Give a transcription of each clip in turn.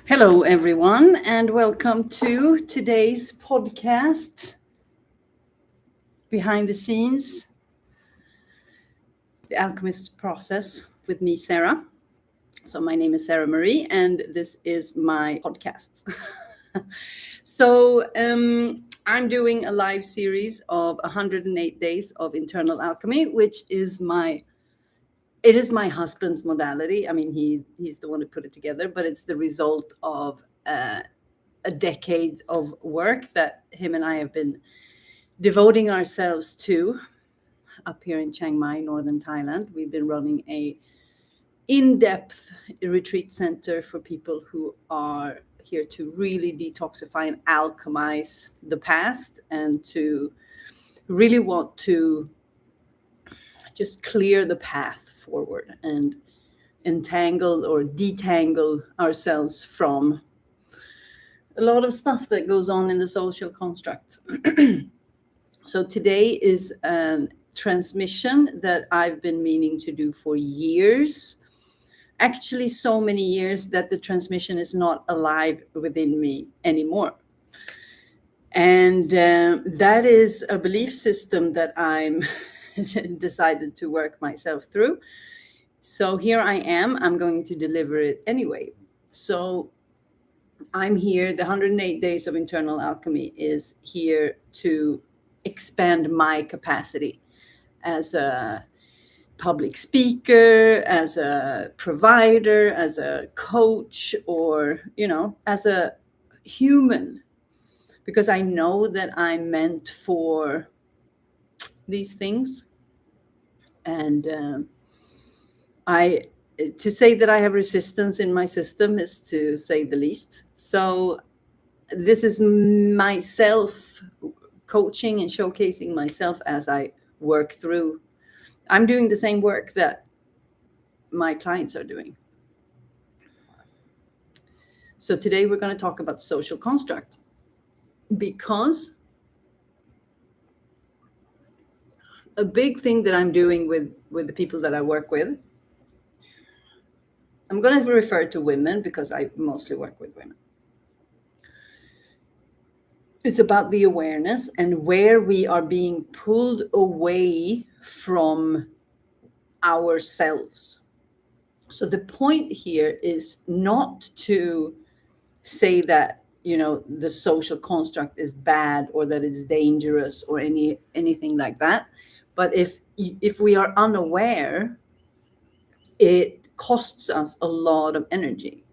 Hello, everyone, and welcome to today's podcast, Behind the Scenes, the Alchemist Process with me, Sara. So my name is Sara Marie, and this is my podcast. I'm doing a live series of 108 days of Internal Alchemy, which is my husband's modality. I mean, he's the one who put it together, but it's the result of a decade of work that him and I have been devoting ourselves to up here in Chiang Mai, northern Thailand. We've been running a in-depth retreat center for people who are here to really detoxify and alchemize the past and to really want to just clear the path forward and entangle or detangle ourselves from a lot of stuff that goes on in the social construct. So today is a transmission that I've been meaning to do for years. Actually, so many years that the transmission is not alive within me anymore. And that is a belief system that I'm decided to work myself through. So here I am. I'm going to deliver it anyway. So I'm here. The 108 Days of Internal Alchemy is here to expand my capacity as a public speaker, as a provider, as a coach, or, as a human, because I know that I'm meant for these things. And to say that I have resistance in my system is to say the least. So this is myself coaching and showcasing myself as I work through. I'm doing the same work that my clients are doing. So today we're going to talk about social construct, because a big thing that I'm doing with the people that I work with, I'm going to refer to women because I mostly work with women. It's about the awareness and where we are being pulled away from ourselves. So the point here is not to say that, the social construct is bad or that it's dangerous or anything like that. But if we are unaware, it costs us a lot of energy.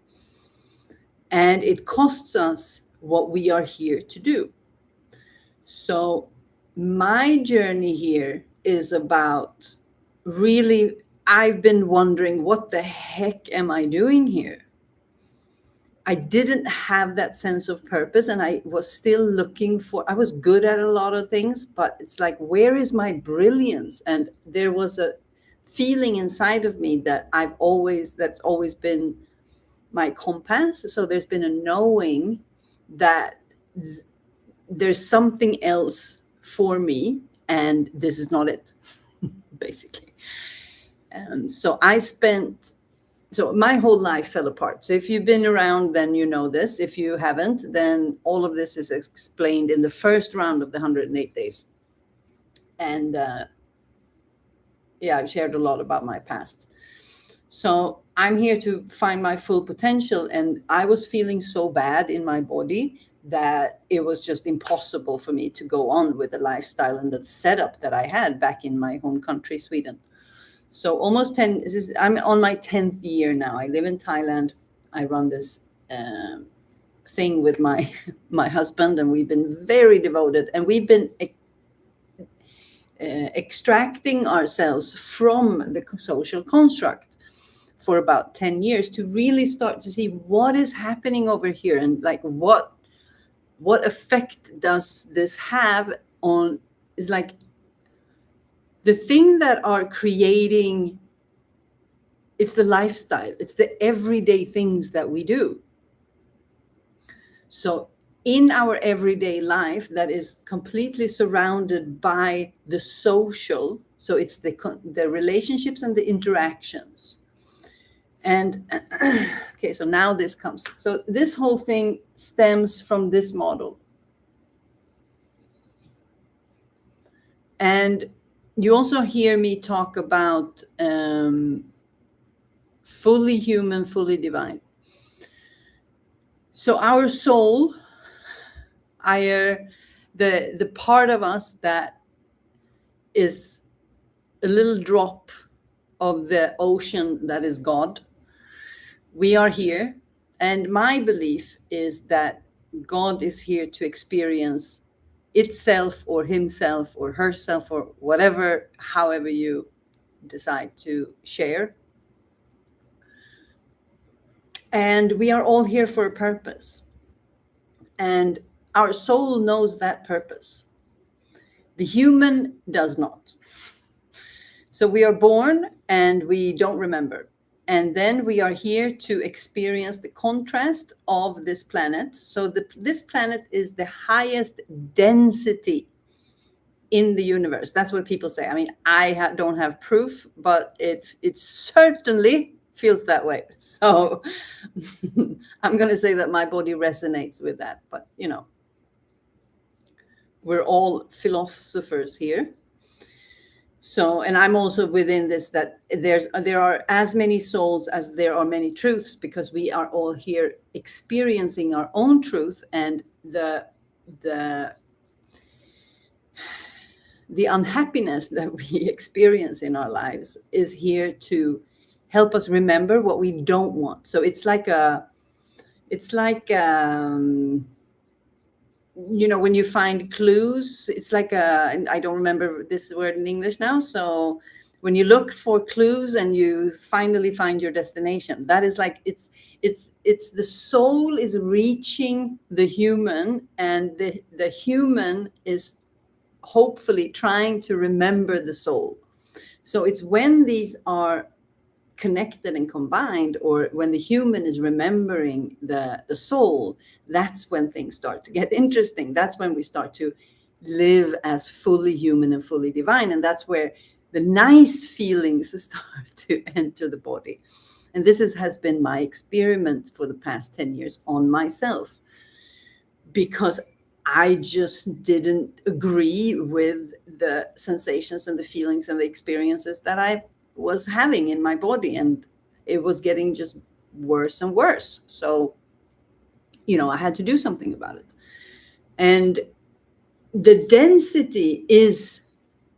And it costs us what we are here to do. So my journey here is about really, I've been wondering, what the heck am I doing here? I didn't have that sense of purpose, and I was still looking I was good at a lot of things, but it's like, where is my brilliance? And there was a feeling inside of me that that's always been my compass. So there's been a knowing that there's something else for me, and this is not it, basically. So my whole life fell apart. So if you've been around, then you know this. If you haven't, then all of this is explained in the first round of the 108 days. And I've shared a lot about my past. So I'm here to find my full potential. And I was feeling so bad in my body that it was just impossible for me to go on with the lifestyle and the setup that I had back in my home country, Sweden. So I'm on my 10th year now. I live in Thailand. I run this thing with my husband, and we've been very devoted, and we've been extracting ourselves from the social construct for about 10 years to really start to see what is happening over here, and like what effect does this have on, is like the thing that are creating, it's the lifestyle, it's the everyday things that we do. So in our everyday life that is completely surrounded by the social, so it's the relationships and the interactions. And Okay, so now this comes. So this whole thing stems from this model. And you also hear me talk about fully human, fully divine. So our soul, the part of us that is a little drop of the ocean that is God, we are here. And my belief is that God is here to experience itself or himself or herself or whatever, however you decide to share. And we are all here for a purpose. And our soul knows that purpose. The human does not. So we are born and we don't remember. And then we are here to experience the contrast of this planet. So this planet is the highest density in the universe. That's what people say. I mean, I don't have proof, but it certainly feels that way. So I'm going to say that my body resonates with that. But, you know, we're all philosophers here. So, and I'm also within this, that there are as many souls as there are many truths, because we are all here experiencing our own truth, and the unhappiness that we experience in our lives is here to help us remember what we don't want. So it's like you know, when you find clues, it's like and I don't remember this word in English now. So when you look for clues and you finally find your destination, that is like, it's the soul is reaching the human, and the human is hopefully trying to remember the soul. So it's when these are connected and combined, or when the human is remembering the soul, that's when things start to get interesting. That's when we start to live as fully human and fully divine. And that's where the nice feelings start to enter the body. And this has been my experiment for the past 10 years on myself, because I just didn't agree with the sensations and the feelings and the experiences that I was having in my body, and it was getting just worse and worse. So, you know, I had to do something about it. And the density is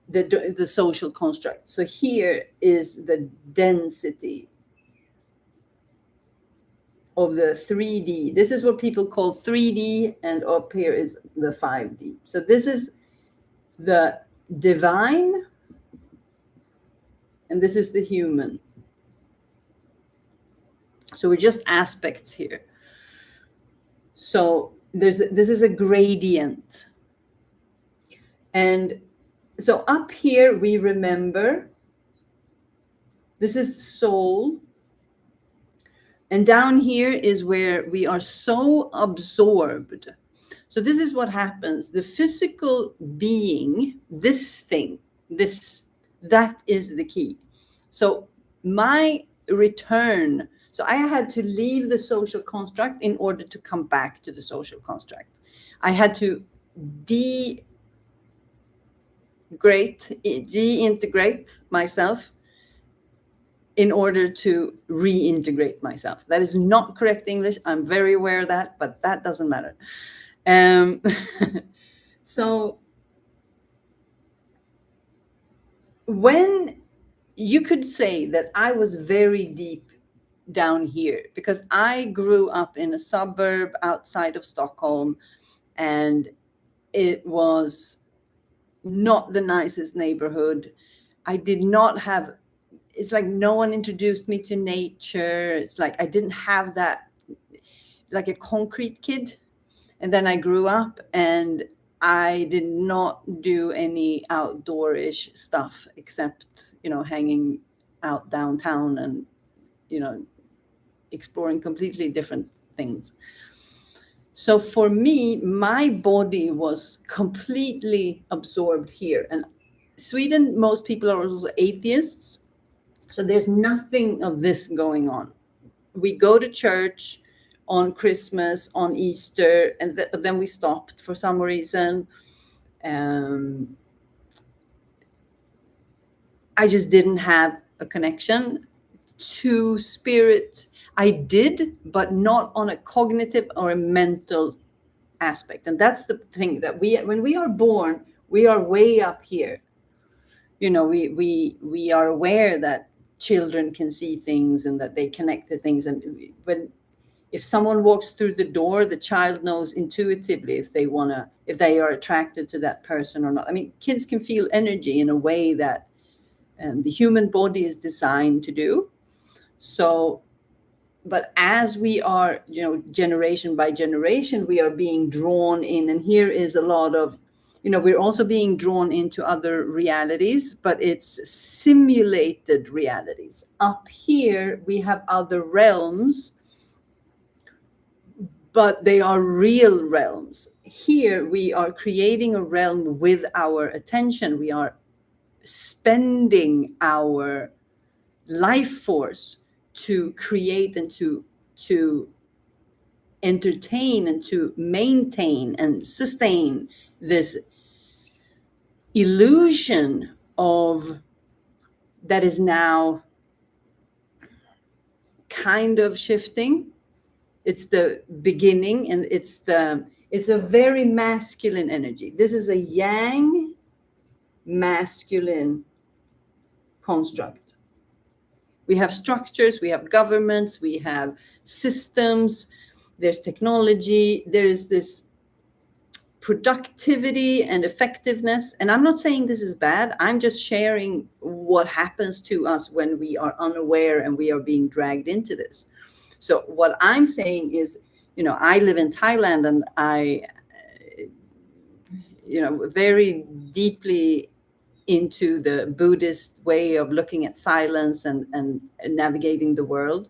the social construct. So here is the density of the 3D. This is what people call 3D, and up here is the 5D. So this is the divine, and this is the human. So we're just aspects here. So this is a gradient. And so up here we remember, this is soul. And down here is where we are so absorbed. So this is what happens. The physical being, this thing, that is the key. So my return, so I had to leave the social construct in order to come back to the social construct. I had to deintegrate myself in order to reintegrate myself. That is not correct English. I'm very aware of that, but that doesn't matter. So when you could say that I was very deep down here, because I grew up in a suburb outside of Stockholm, and it was not the nicest neighborhood. I did not have, it's like no one introduced me to nature. It's like I didn't have that, like a concrete kid. And then I grew up and I did not do any outdoor-ish stuff except, you know, hanging out downtown and, you know, exploring completely different things. So for me, my body was completely absorbed here. And Sweden, most people are also atheists. So there's nothing of this going on. we go to church on Christmas, on Easter, and then we stopped for some reason. I just didn't have a connection to spirit. I did, but not on a cognitive or a mental aspect. And that's the thing, that when we are born, we are way up here. You know, we are aware that children can see things and that they connect to things. And if someone walks through the door, the child knows intuitively if they are attracted to that person or not. I mean, kids can feel energy in a way that the human body is designed to do. So, but as we are, generation by generation, we are being drawn in. And here is a lot of, we're also being drawn into other realities, but it's simulated realities. Up here, we have other realms, but they are real realms. Here, we are creating a realm with our attention. We are spending our life force to create and to entertain and to maintain and sustain this illusion of that is now kind of shifting. It's the beginning, and it's a very masculine energy. This is a yang masculine construct. We have structures, we have governments, we have systems, there's technology, there is this productivity and effectiveness. And I'm not saying this is bad. I'm just sharing what happens to us when we are unaware and we are being dragged into this. So what I'm saying is, I live in Thailand, and I, very deeply into the Buddhist way of looking at silence and navigating the world.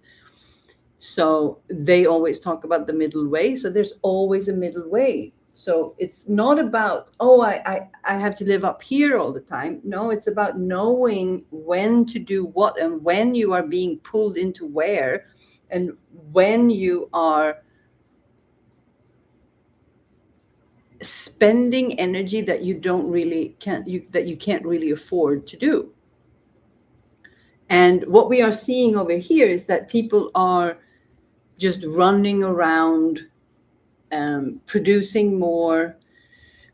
So they always talk about the middle way. So there's always a middle way. So it's not about, I have to live up here all the time. No, it's about knowing when to do what, and when you are being pulled into where, and when you are spending energy that you can't really afford to do. And what we are seeing over here is that people are just running around, producing more.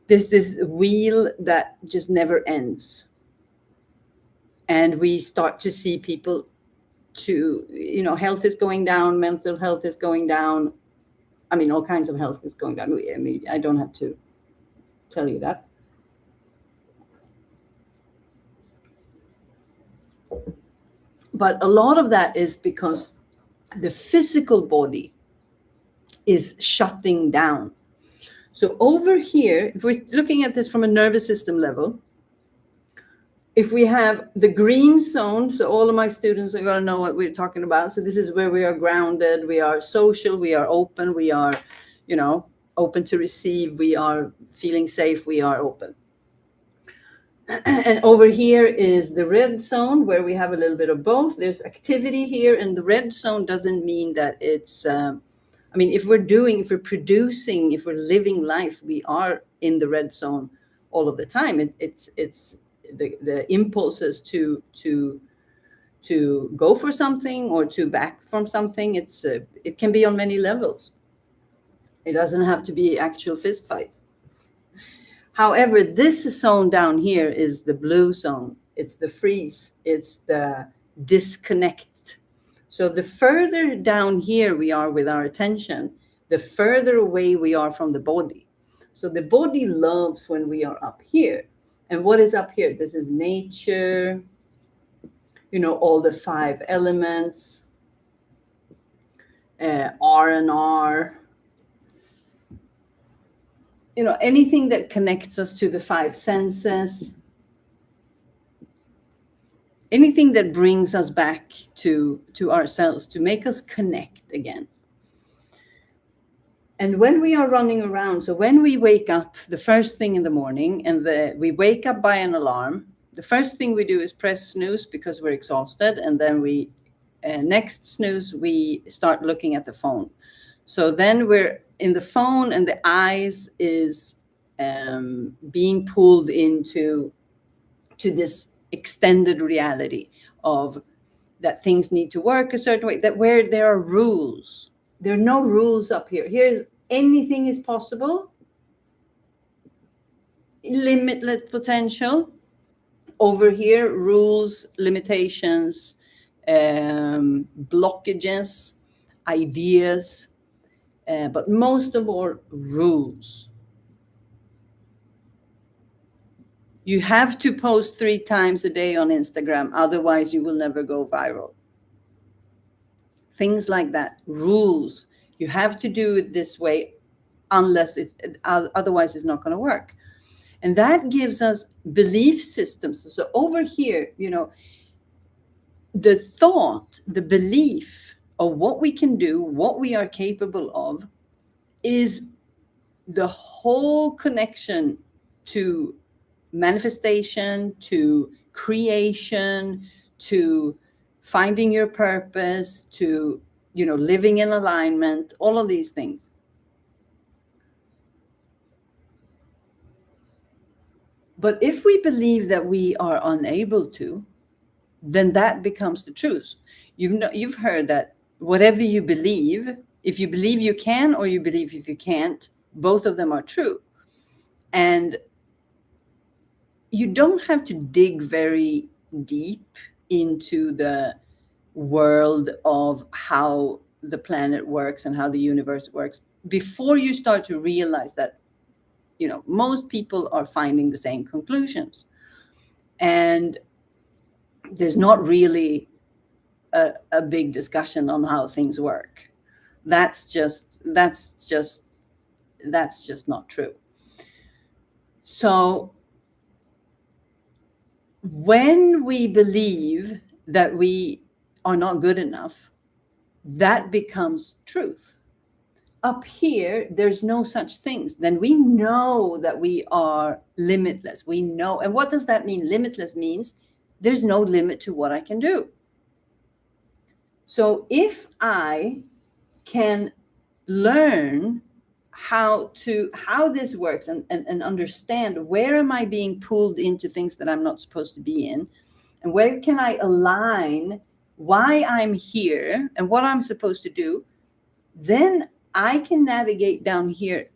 There's this wheel that just never ends. And we start to see people health is going down, mental health is going down. I mean, all kinds of health is going down. I mean, I don't have to tell you that. But a lot of that is because the physical body is shutting down. So over here, if we're looking at this from a nervous system level, if we have the green zone, so all of my students are going to know what we're talking about. So this is where we are grounded, we are social, we are open, we are, open to receive, we are feeling safe, we are open. And over here is the red zone, where we have a little bit of both. There's activity here, and the red zone doesn't mean that it's, if we're producing, if we're living life, we are in the red zone all of the time. It's the impulses to go for something or to back from something. It can be on many levels. It doesn't have to be actual fist fights. However, this zone down here is the blue zone. It's the freeze. It's the disconnect. So the further down here we are with our attention, the further away we are from the body. So the body loves when we are up here. And what is up here? This is nature, all the 5 elements, R&R, anything that connects us to the 5 senses, anything that brings us back to ourselves, to make us connect again. And when we are running around, so when we wake up the first thing in the morning, and we wake up by an alarm, the first thing we do is press snooze because we're exhausted, and then we next snooze, we start looking at the phone. So then we're in the phone, and the eyes is being pulled into this extended reality of that things need to work a certain way, that where there are rules. There are no rules up here. Here's anything is possible, limitless potential. Over here, rules, limitations, blockages, ideas, but most of all, rules. You have to post 3 times a day on Instagram, otherwise you will never go viral. Things like that, rules. You have to do it this way, unless it's otherwise it's not going to work. And that gives us belief systems. So over here, the thought, the belief of what we can do, what we are capable of, is the whole connection to manifestation, to creation, to finding your purpose, to living in alignment, all of these things. But if we believe that we are unable to, then that becomes the truth. You've heard that whatever you believe, if you believe you can or you believe if you can't, both of them are true. And you don't have to dig very deep into the world of how the planet works and how the universe works before you start to realize that most people are finding the same conclusions, and there's not really a big discussion on how things work. That's just not true. So when we believe that we are not good enough, that becomes truth. Up here, there's no such things. Then we know that we are limitless. We know. And what does that mean? Limitless means there's no limit to what I can do. So if I can learn how this works and understand where am I being pulled into things that I'm not supposed to be in, and where can I align why I'm here and what I'm supposed to do, then I can navigate down here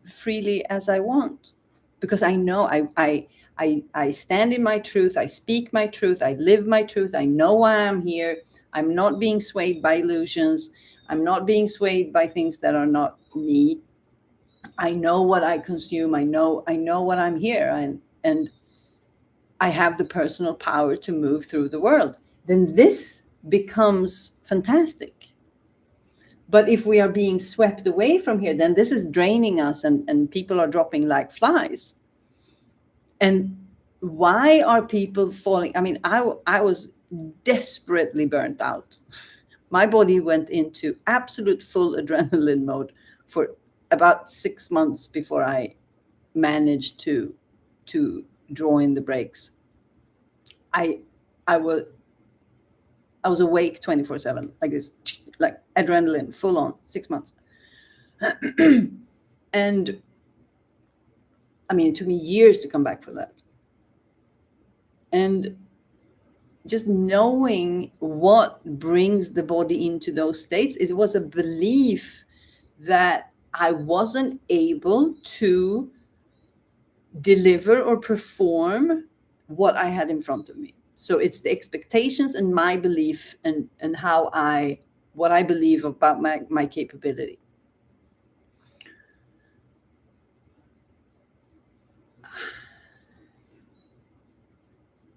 freely as I want, because I know I stand in my truth, I speak my truth, I live my truth, I know why I'm here. I'm not being swayed by illusions. I'm not being swayed by things that are not me. I know what I consume. I know what I'm here, and I have the personal power to move through the world. Then this becomes fantastic. But if we are being swept away from here, then this is draining us, and people are dropping like flies. And why are people falling? I mean, I was desperately burnt out. My body went into absolute full adrenaline mode for about 6 months before I managed to draw in the brakes. I was awake 24/7, like this, like adrenaline full on, 6 months. And I mean, it took me years to come back from that. And just knowing what brings the body into those states, it was a belief that I wasn't able to deliver or perform what I had in front of me. So it's the expectations and my belief and what I believe about my capability.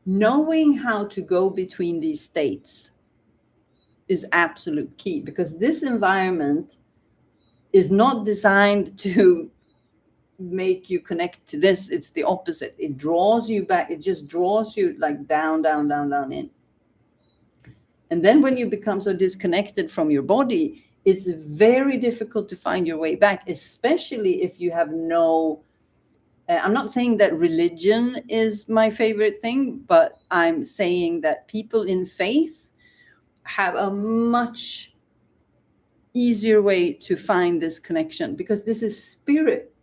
Knowing how to go between these states is absolute key, because this environment is not designed to make you connect to this. It's the opposite. It draws you back. It just draws you like down in. And then when you become so disconnected from your body, it's very difficult to find your way back, especially if you have no I'm not saying that religion is my favorite thing, but I'm saying that people in faith have a much easier way to find this connection, because this is spirit.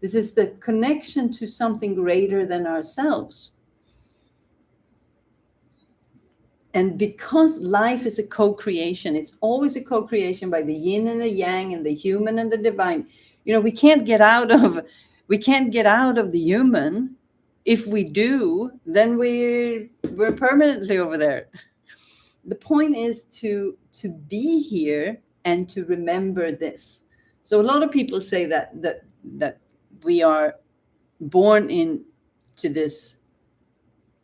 This is the connection to something greater than ourselves. And because life is a co-creation, it's always a co-creation by the yin and the yang and the human and the divine. We can't get out of the human. If we do, then we're permanently over there. The point is to be here and to remember this. So a lot of people say that we are born into this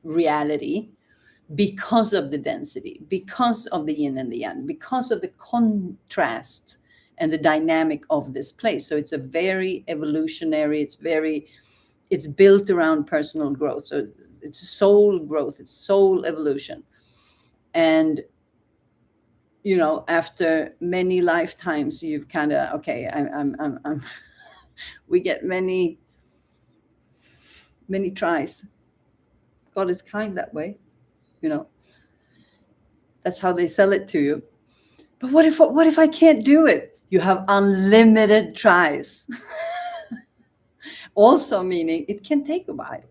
reality because of the density, because of the yin and the yang, because of the contrast and the dynamic of this place. So it's a very evolutionary, it's built around personal growth. So it's soul growth, it's soul evolution. And after many lifetimes, you've kind of, okay, I'm we get many tries. God is kind that way. That's how they sell it to you. But what if I can't do it? You have unlimited tries. Also meaning it can take a while.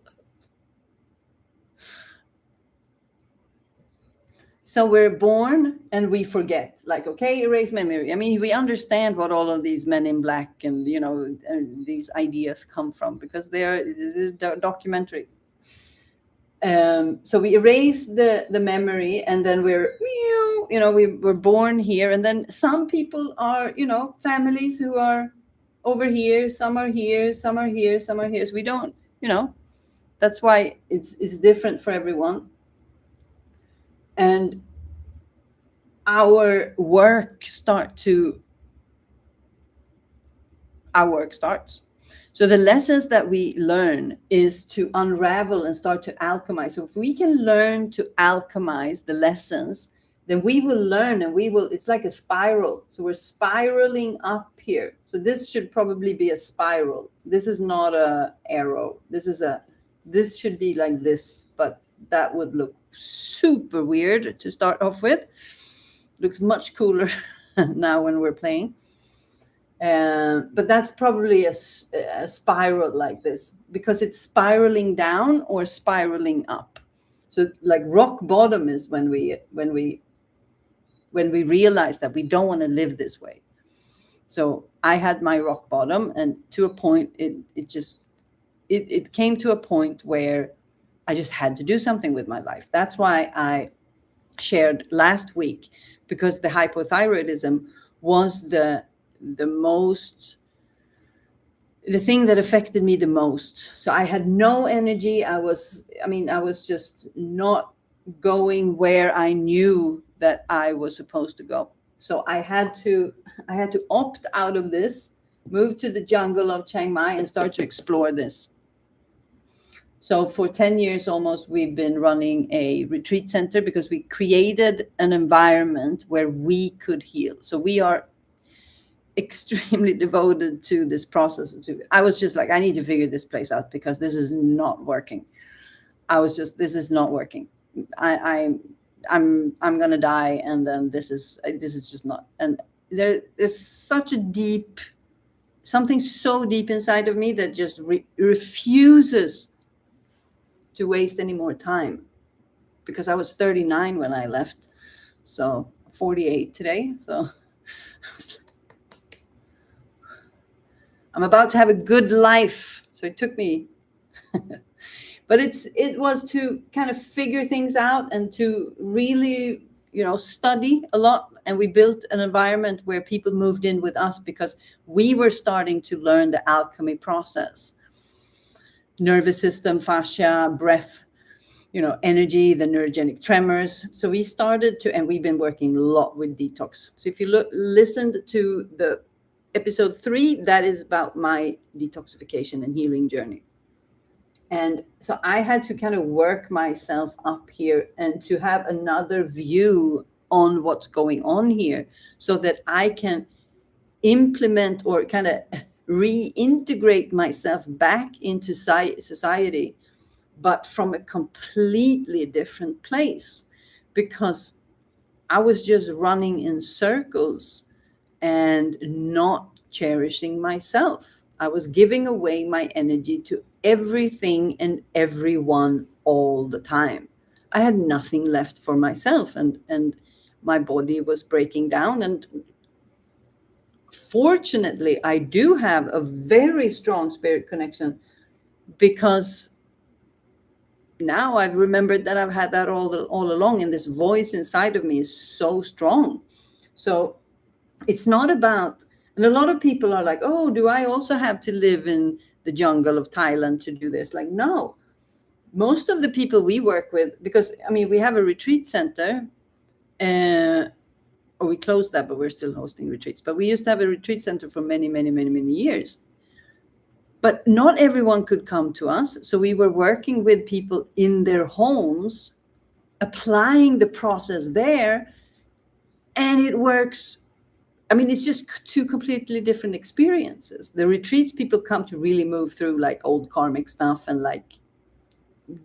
So we're born and we forget, like, okay, erase memory. I mean, we understand what all of these men in black and, these ideas come from, because they're documentaries. So we erase the memory, and then we're born here. And then some people are, families who are over here, some are here, some are here, some are here. So we don't, that's why it's different for everyone. And our work starts. So the lessons that we learn is to unravel and start to alchemize. So if we can learn to alchemize the lessons, then we will learn, and it's like a spiral. So we're spiraling up here. So this should probably be a spiral. This is not a arrow. This should be like this, but that would look super weird to start off with. Looks much cooler now when we're playing. But that's probably a spiral like this, because it's spiraling down or spiraling up. So like rock bottom is when we realize that we don't want to live this way. So I had my rock bottom, and to a point, it came to a point where I just had to do something with my life. That's why I shared last week, because the hypothyroidism was the thing that affected me the most. So I had no energy. I was just not going where I knew that I was supposed to go. So I had to opt out of this, move to the jungle of Chiang Mai, and start to explore this. So for 10 years almost, we've been running a retreat center, because we created an environment where we could heal. So we are extremely devoted to this process. I was just like, I need to figure this place out, because this is not working. This is not working. I'm gonna die, and then this is just not. And there is something so deep inside of me that just refuses to waste any more time, because I was 39 when I left, so 48 today. So I'm about to have a good life. So it took me, but it was to kind of figure things out and to really, study a lot. And we built an environment where people moved in with us, because we were starting to learn the alchemy process. Nervous system, fascia, breath, energy, the neurogenic tremors. So we started to, and we've been working a lot with detox. So if you listened to the episode 3, that is about my detoxification and healing journey. And so I had to kind of work myself up here and to have another view on what's going on here, so that I can implement or kind of reintegrate myself back into society, but from a completely different place. Because I was just running in circles and not cherishing myself. I was giving away my energy to everything and everyone all the time. I had nothing left for myself, and my body was breaking down. And fortunately, I do have a very strong spirit connection, because now I've remembered that I've had that all along, and this voice inside of me is so strong. So it's not about, and a lot of people are like, oh, do I also have to live in the jungle of Thailand to do this? Like, no. Most of the people we work with, because I mean, we have a retreat center, or we closed that, but we're still hosting retreats. But we used to have a retreat center for many, many, many, many years. But not everyone could come to us. So we were working with people in their homes, applying the process there, and it works. I mean, it's just two completely different experiences. The retreats, people come to really move through like old karmic stuff and like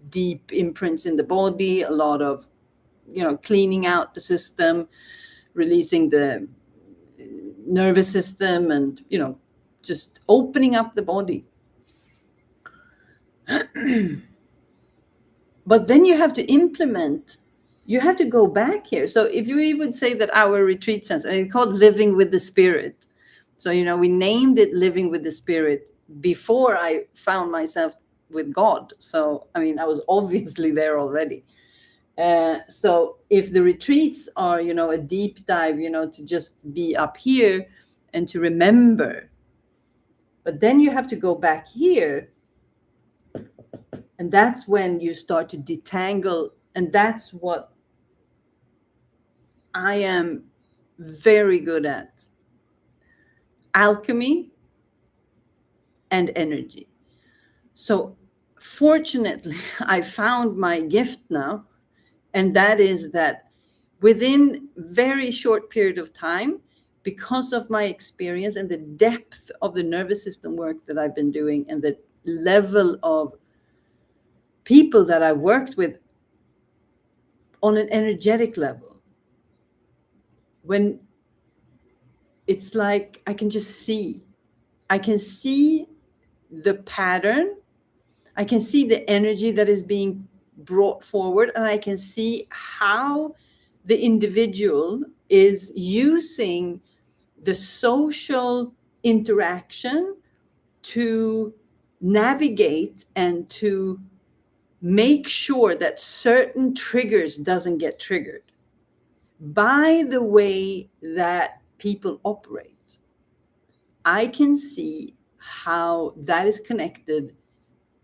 deep imprints in the body, a lot of, cleaning out the system, releasing the nervous system, and, just opening up the body. But then you have to implement, you have to go back here. So if we would say that our retreat center, and it's called Living with the Spirit. So, we named it Living with the Spirit before I found myself with God. So, I mean, I was obviously there already. So if the retreats are, a deep dive, to just be up here and to remember, but then you have to go back here. And that's when you start to detangle. And that's what I am very good at: alchemy and energy. So fortunately, I found my gift now. And that is that within very short period of time, because of my experience and the depth of the nervous system work that I've been doing, and the level of people that I worked with on an energetic level, when it's like I can see the pattern, I can see the energy that is being brought forward, and I can see how the individual is using the social interaction to navigate and to make sure that certain triggers doesn't get triggered by the way that people operate. I can see how that is connected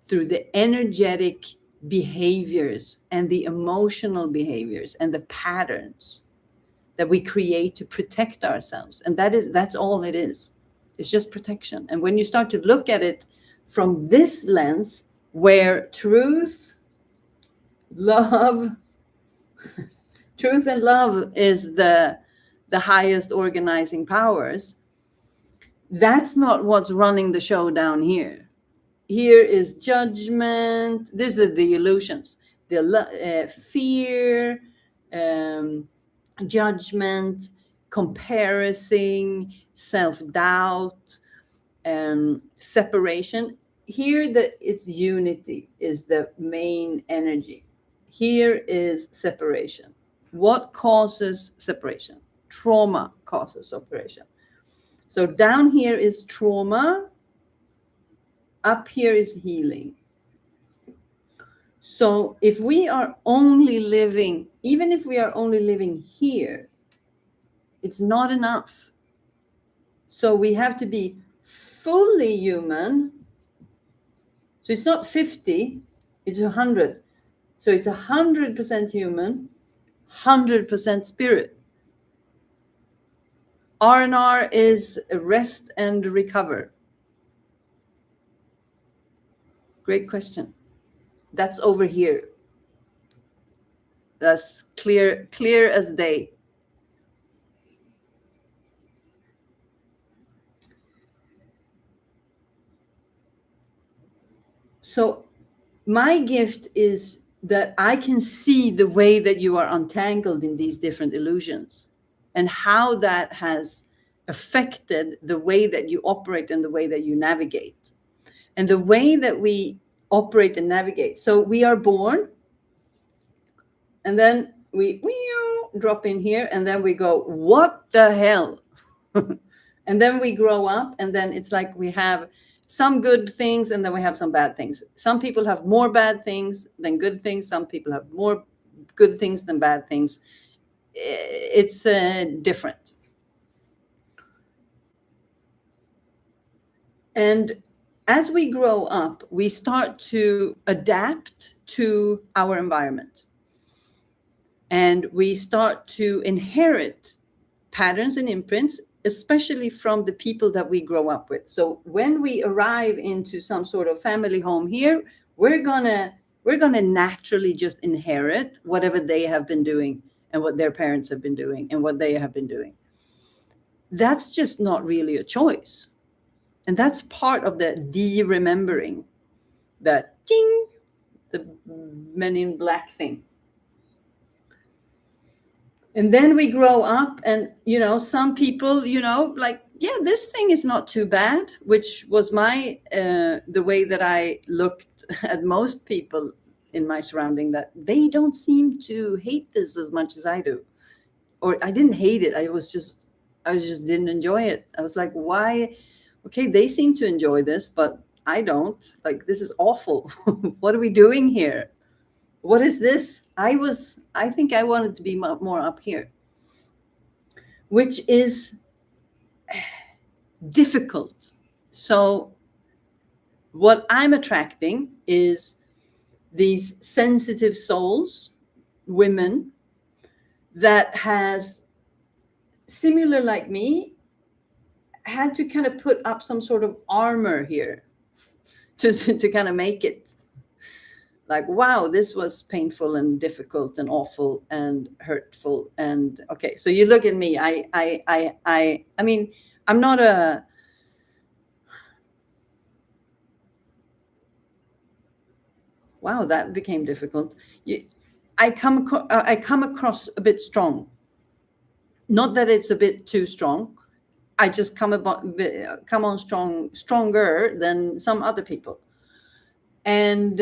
through the energetic behaviors and the emotional behaviors and the patterns that we create to protect ourselves. And that's all it is. It's just protection. And when you start to look at it from this lens, where truth and love is the highest organizing powers, that's not what's running the show down here. Here is judgment. These are the illusions, the fear, judgment, comparison, self-doubt, separation. Here, it's unity is the main energy. Here is separation. What causes separation? Trauma causes separation. So down here is trauma. Up here is healing. So if we are only living, even if we are only living here, it's not enough. So we have to be fully human. So it's not 50, it's 100. So it's 100% human, 100% spirit. R&R is rest and recover. Great question. That's over here. That's clear as day. So my gift is that I can see the way that you are untangled in these different illusions and how that has affected the way that you operate and the way that you navigate and the way that we operate and navigate. So we are born, and then we drop in here, and then we go, what the hell? And then we grow up, and then it's like we have some good things and then we have some bad things. Some people have more bad things than good things. Some people have more good things than bad things. It's different. And as we grow up, we start to adapt to our environment. And we start to inherit patterns and imprints, especially from the people that we grow up with. So when we arrive into some sort of family home here, we're gonna naturally just inherit whatever they have been doing and what their parents have been doing and what they have been doing. That's just not really a choice. And that's part of the de-remembering, that ding, the Men in Black thing. And then we grow up, and some people, like, yeah, this thing is not too bad, which was my the way that I looked at most people in my surrounding, that they don't seem to hate this as much as I do. Or I didn't hate it, I just didn't enjoy it. I was like, why? Okay, they seem to enjoy this, but I don't. Like, this is awful. What are we doing here? What is this? I think I wanted to be more up here, which is difficult. So what I'm attracting is these sensitive souls, women that has, similar like me, had to kind of put up some sort of armor here to kind of make it. Like, wow, this was painful and difficult and awful and hurtful. And okay, so you look at me. I mean, I'm not a. Wow, that became difficult. I come across a bit strong. Not that it's a bit too strong. I just come on stronger than some other people. And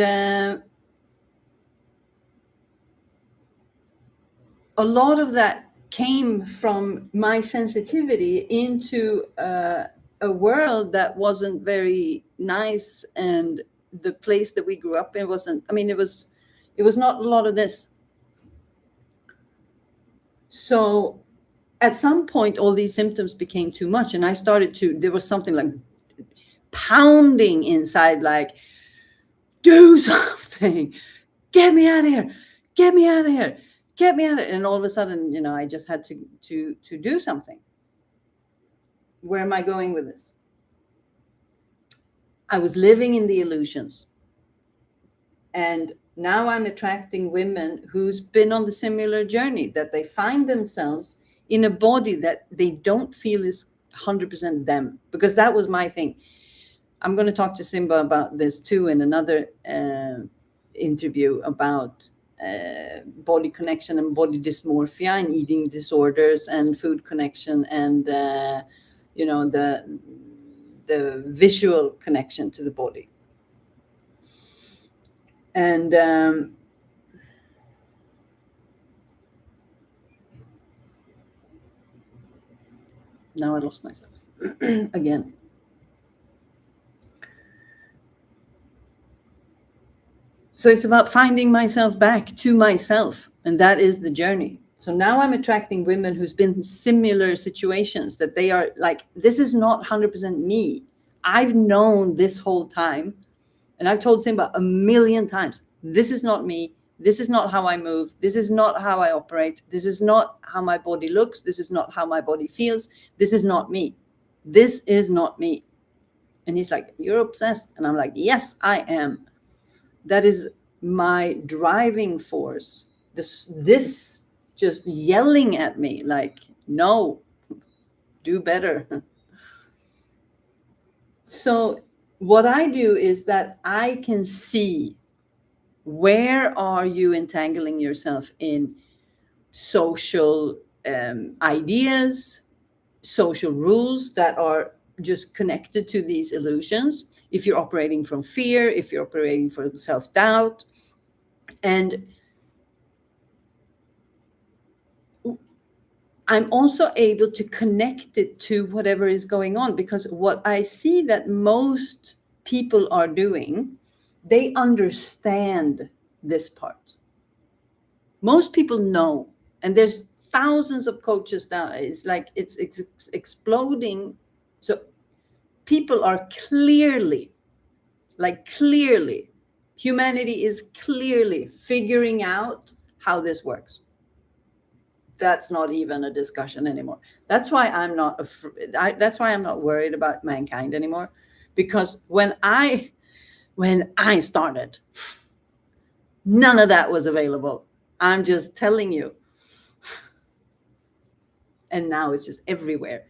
a lot of that came from my sensitivity into a world that wasn't very nice, and the place that we grew up in wasn't. I mean, it was not a lot of this. So at some point, all these symptoms became too much, and I started to. There was something like pounding inside, like, do something, get me out of here, get me out of here, get me out of it. And all of a sudden, I just had to do something. Where am I going with this? I was living in the illusions, and now I'm attracting women who's been on the similar journey, that they find themselves in a body that they don't feel is 100% them, because that was my thing. I'm going to talk to Simba about this too in another interview about body connection and body dysmorphia and eating disorders and food connection and the visual connection to the body. And now I lost myself again. So it's about finding myself back to myself, and that is the journey. So now I'm attracting women who's been in similar situations, that they are like, this is not 100% me. I've known this whole time, and I've told Simba a million times, this is not me. This is not how I move. This is not how I operate. This is not how my body looks. This is not how my body feels. This is not me. This is not me. And he's like, you're obsessed. And I'm like, yes, I am. That is my driving force. This just yelling at me like, no, do better. So what I do is that I can see Where are you entangling yourself in social ideas, social rules that are just connected to these illusions? If you're operating from fear, if you're operating from self-doubt. And I'm also able to connect it to whatever is going on, because what I see that most people are doing, they understand this part. Most people know, and there's thousands of coaches now. It's like it's exploding. So people are clearly, humanity is clearly figuring out how this works. That's not even a discussion anymore. That's why I'm not that's why I'm not worried about mankind anymore, because when I started, none of that was available. I'm just telling you. And now it's just everywhere.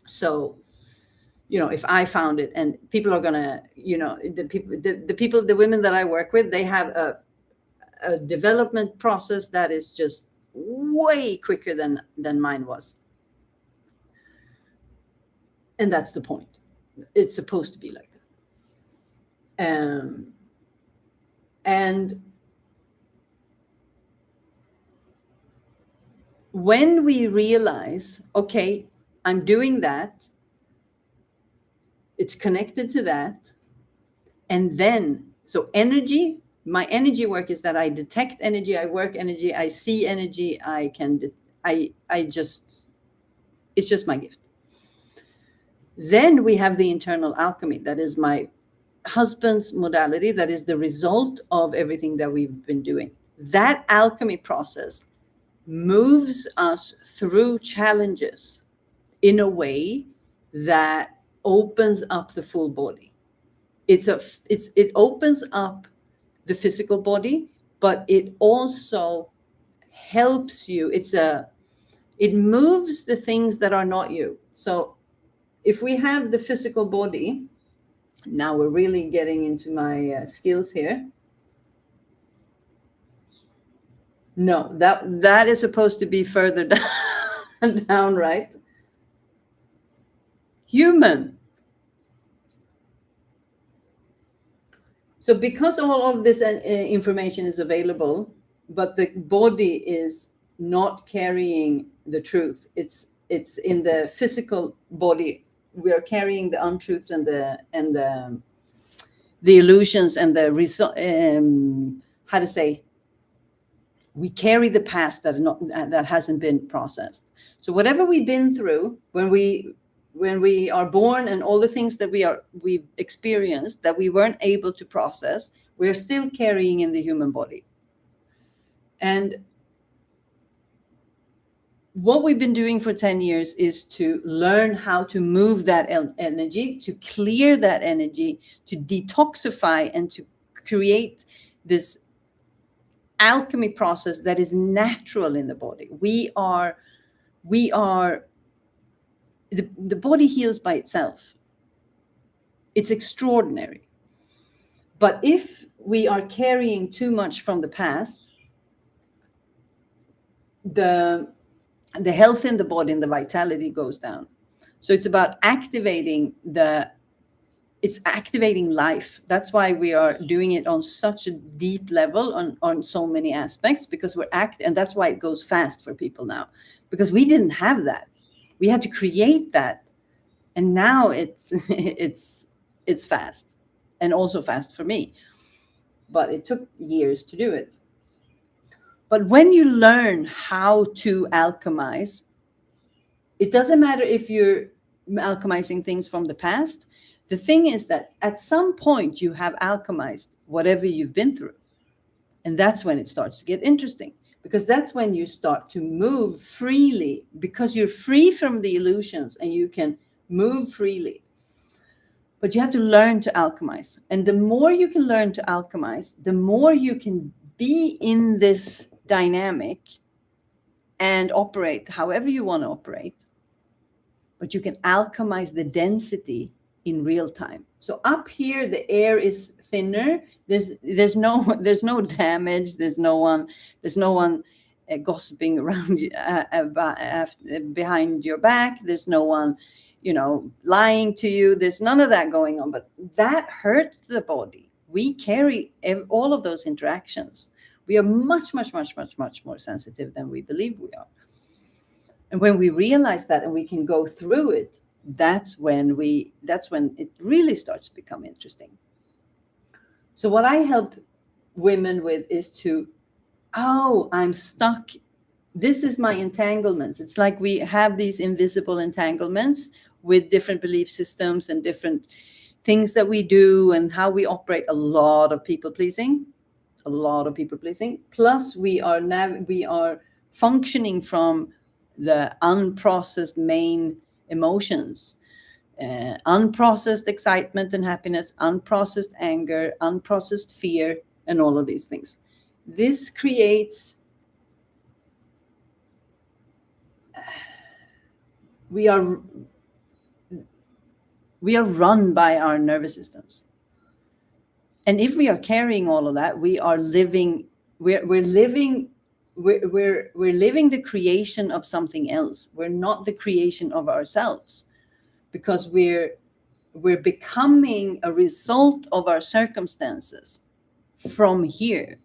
So, if I found it, and people are gonna, the women that I work with, they have a development process that is just way quicker than mine was. And that's the point. It's supposed to be like that. And when we realize, okay, I'm doing that, it's connected to that. And then, so energy, my energy work is that I detect energy, I work energy, I see energy, it's just my gift. Then we have the internal alchemy. That is my husband's modality. That is the result of everything that we've been doing. That alchemy process moves us through challenges in a way that opens up the full body. It opens up the physical body, but it also helps you. It moves the things that are not you. So if we have the physical body, now we're really getting into my skills here. No, that is supposed to be further down, right? Human. So because all of this information is available, but the body is not carrying the truth. It's in the physical body. We are carrying the untruths and the illusions and the how to say, we carry the past that hasn't been processed. So whatever we've been through when we are born, and all the things that we've experienced that we weren't able to process, we're still carrying in the human body. And what we've been doing for 10 years is to learn how to move that energy, to clear that energy, to detoxify, and to create this alchemy process that is natural in the body. The body heals by itself. It's extraordinary. But if we are carrying too much from the past, the health in the body and the vitality goes down. So it's about activating life. That's why we are doing it on such a deep level on so many aspects, because and that's why it goes fast for people now, because we didn't have that. We had to create that. And now it's fast, and also fast for me. But it took years to do it. But when you learn how to alchemize, it doesn't matter if you're alchemizing things from the past. The thing is that at some point you have alchemized whatever you've been through. And that's when it starts to get interesting, because that's when you start to move freely, because you're free from the illusions and you can move freely. But you have to learn to alchemize. And the more you can learn to alchemize, the more you can be in this dynamic and operate however you want to operate. But you can alchemize the density in real time. So up here, the air is thinner. There's no damage. There's no one gossiping around you, behind your back. There's no one, lying to you. There's none of that going on. But that hurts the body. We carry all of those interactions. We are much, much, much, much, much more sensitive than we believe we are. And when we realize that and we can go through it, that's when it really starts to become interesting. So what I help women with is I'm stuck. This is my entanglements. It's like we have these invisible entanglements with different belief systems and different things that we do and how we operate. A lot of people pleasing. Plus we are functioning from the unprocessed main emotions, unprocessed excitement and happiness, unprocessed anger, unprocessed fear, and all of these things. This creates, we are run by our nervous systems. And if we are carrying all of that, we're living the creation of something else. We're not the creation of ourselves, because we're becoming a result of our circumstances from here.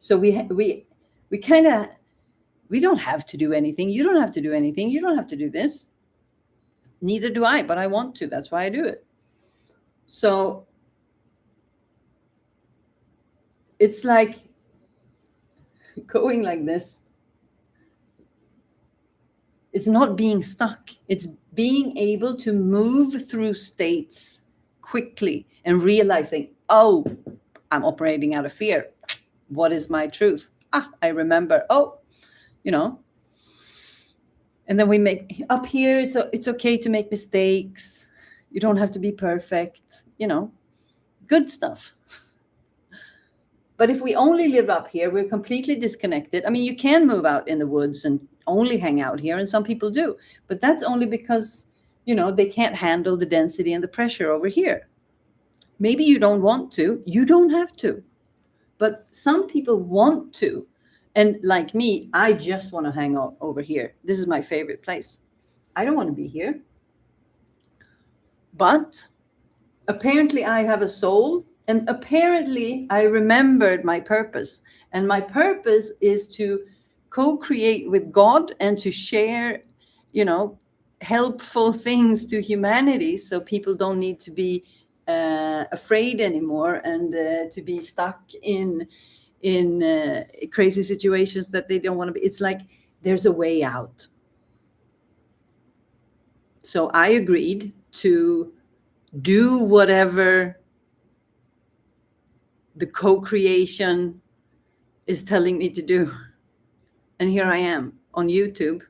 So we don't have to do anything. You don't have to do anything. You don't have to do this. Neither do I, but I want to. That's why I do it. So it's like going like this. It's not being stuck. It's being able to move through states quickly and realizing, oh, I'm operating out of fear. What is my truth? I remember. And then we make up here. It's okay to make mistakes. You don't have to be perfect. Good stuff. But if we only live up here, we're completely disconnected. I mean, you can move out in the woods and only hang out here, and some people do. But that's only because, they can't handle the density and the pressure over here. Maybe you don't want to. You don't have to. But some people want to. And like me, I just want to hang out over here. This is my favorite place. I don't want to be here. But apparently I have a soul. And apparently I remembered my purpose. And my purpose is to co-create with God and to share, helpful things to humanity, so people don't need to be afraid anymore and to be stuck in crazy situations that they don't want to be. It's like there's a way out. So I agreed to do whatever the co-creation is telling me to do. And here I am on YouTube.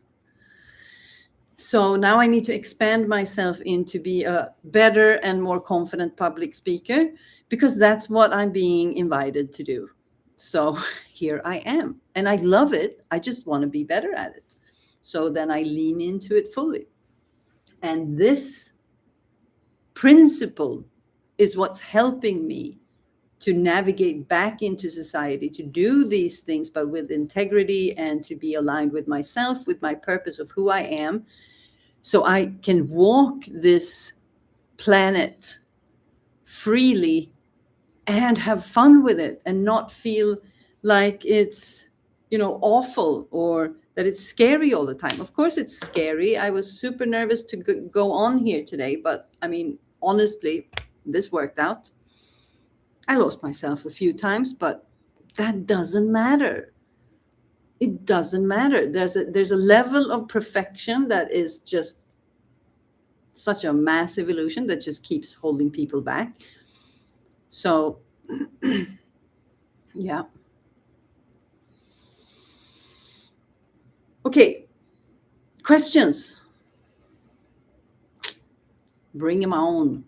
So now I need to expand myself into be a better and more confident public speaker, because that's what I'm being invited to do. So here I am, and I love it. I just want to be better at it. So then I lean into it fully. And this principle is what's helping me to navigate back into society, to do these things, but with integrity and to be aligned with myself, with my purpose of who I am, so I can walk this planet freely and have fun with it and not feel like it's, awful or that it's scary all the time. Of course, it's scary. I was super nervous to go on here today, but I mean, honestly, this worked out. I lost myself a few times, but that doesn't matter. It doesn't matter. There's a level of perfection that is just such a massive illusion that just keeps holding people back. So, yeah. Okay. Questions? Bring them on.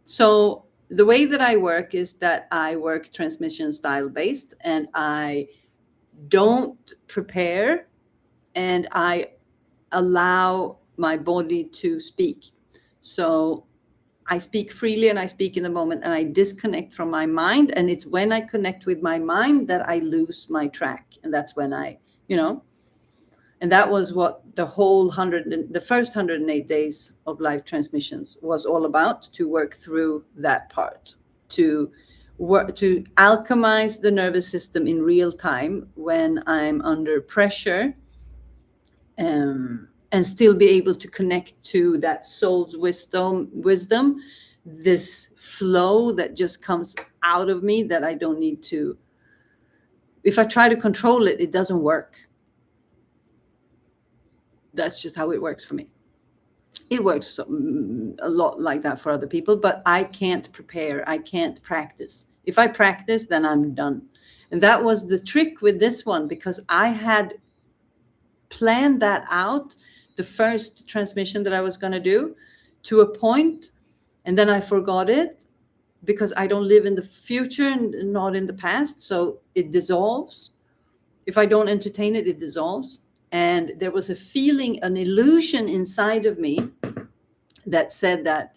So the way that I work is that I work transmission style based, and I don't prepare, and I allow my body to speak. So I speak freely and I speak in the moment and I disconnect from my mind. And it's when I connect with my mind that I lose my track. And that's when and that was what the first 108 days of live transmissions was all about, to work through that part, to alchemize the nervous system in real time when I'm under pressure, and still be able to connect to that soul's wisdom, this flow that just comes out of me, that I don't need to. If I try to control it, it doesn't work. That's just how it works for me. It works a lot like that for other people, but I can't prepare. I can't practice. If I practice, then I'm done. And that was the trick with this one, because I had planned that out, the first transmission that I was going to do, to a point, and then I forgot it, because I don't live in the future and not in the past. So it dissolves. If I don't entertain it, it dissolves. And there was a feeling, an illusion inside of me that said that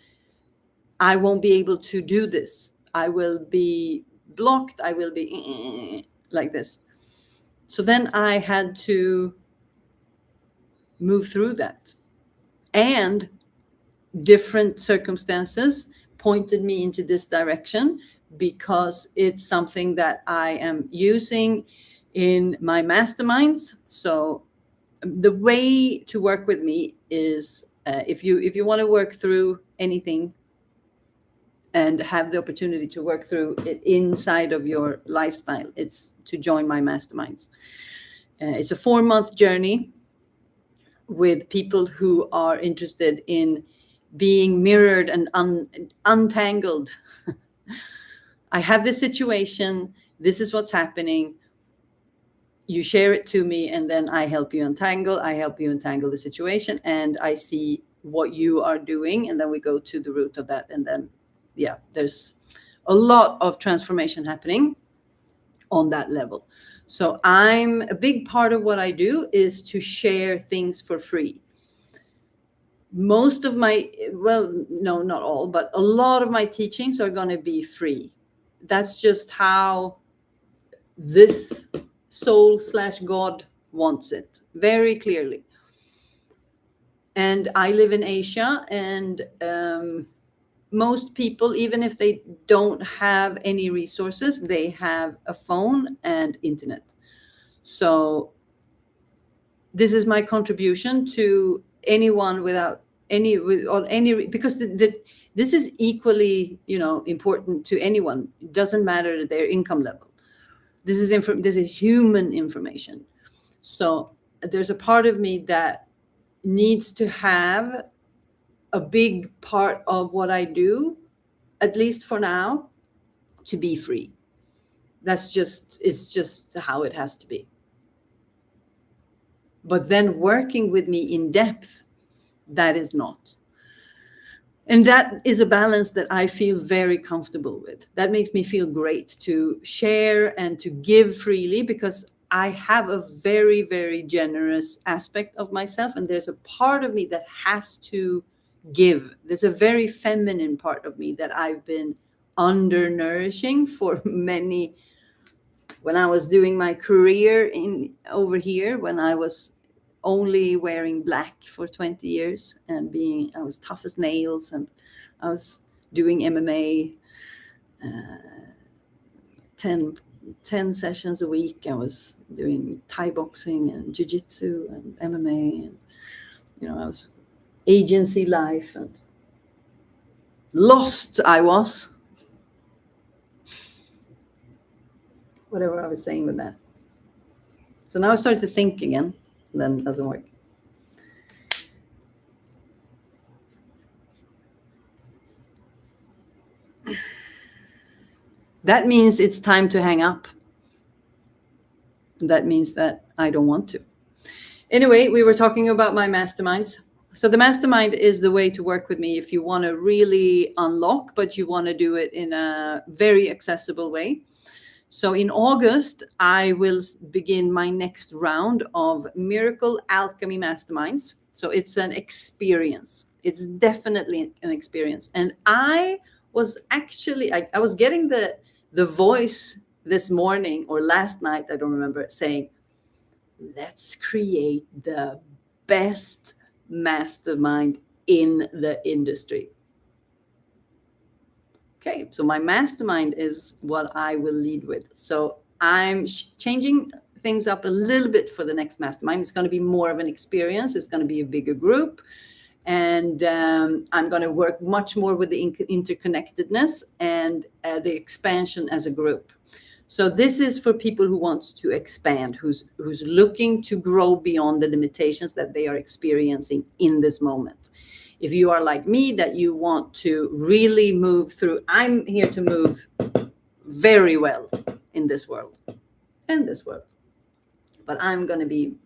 I won't be able to do this. I will be blocked. I will be like this. So then I had to move through that. And different circumstances pointed me into this direction, because it's something that I am using in my masterminds. So the way to work with me is, if you want to work through anything and have the opportunity to work through it inside of your lifestyle, it's to join my masterminds. It's a 4-month journey with people who are interested in being mirrored and untangled. I have this situation. This is what's happening. You share it to me, and then I help you untangle. I help you untangle the situation, and I see what you are doing, and then we go to the root of that. And then, there's a lot of transformation happening on that level. So a big part of what I do is to share things for free. Most of no, not all, but a lot of my teachings are going to be free. That's just how this soul/God wants it, very clearly. And I live in Asia, and most people, even if they don't have any resources, they have a phone and internet. So this is my contribution to anyone without any, because this is equally, important to anyone. It doesn't matter their income level. This is human information. So there's a part of me that needs to have a big part of what I do, at least for now, to be free. It's just how it has to be. But then working with me in depth, that is not. And that is a balance that I feel very comfortable with. That makes me feel great to share and to give freely, because I have a very, very generous aspect of myself. And there's a part of me that has to give. There's a very feminine part of me that I've been undernourishing for many. When I was doing my career over here, when I was only wearing black for 20 years and I was tough as nails, and I was doing MMA 10 sessions a week. I was doing Thai boxing and jiu-jitsu and MMA, and I was agency life, and lost I was. Whatever I was saying with that. So now I start to think again, and then it doesn't work. That means it's time to hang up. That means that I don't want to. Anyway, we were talking about my masterminds. So the mastermind is the way to work with me if you want to really unlock, but you want to do it in a very accessible way. So in August, I will begin my next round of Miracle Alchemy Masterminds. So it's an experience. It's definitely an experience. And I was actually, I was getting the voice this morning or last night, I don't remember, saying, let's create the best mastermind in the industry. Okay, so my mastermind is what I will lead with. So I'm changing things up a little bit for the next mastermind. It's going to be more of an experience. It's going to be a bigger group. And I'm going to work much more with the interconnectedness and the expansion as a group. So this is for people who want to expand, who's looking to grow beyond the limitations that they are experiencing in this moment. If you are like me, that you want to really move through, I'm here to move very well in this world, but I'm going to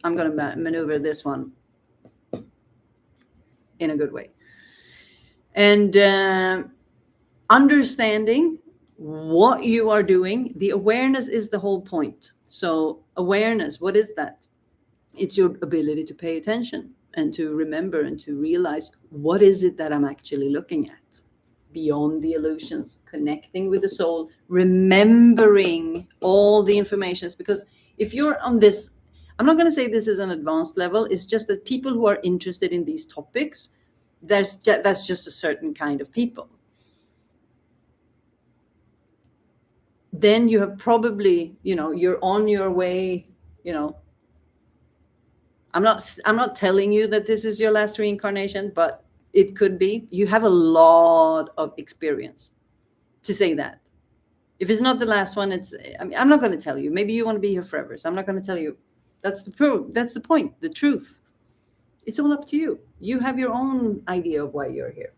maneuver this one in a good way. And understanding what you are doing, the awareness is the whole point. So awareness, what is that? It's your ability to pay attention and to remember and to realize, what is it that I'm actually looking at? Beyond the illusions, connecting with the soul, remembering all the information. Because if you're on this, I'm not going to say this is an advanced level, it's just that people who are interested in these topics, that's just a certain kind of people. Then you have probably, you're on your way, I'm not telling you that this is your last reincarnation, but it could be. You have a lot of experience to say that. If it's not the last one, I'm not going to tell you. Maybe you want to be here forever, so I'm not going to tell you. That's the point, the truth. It's all up to you. You have your own idea of why you're here.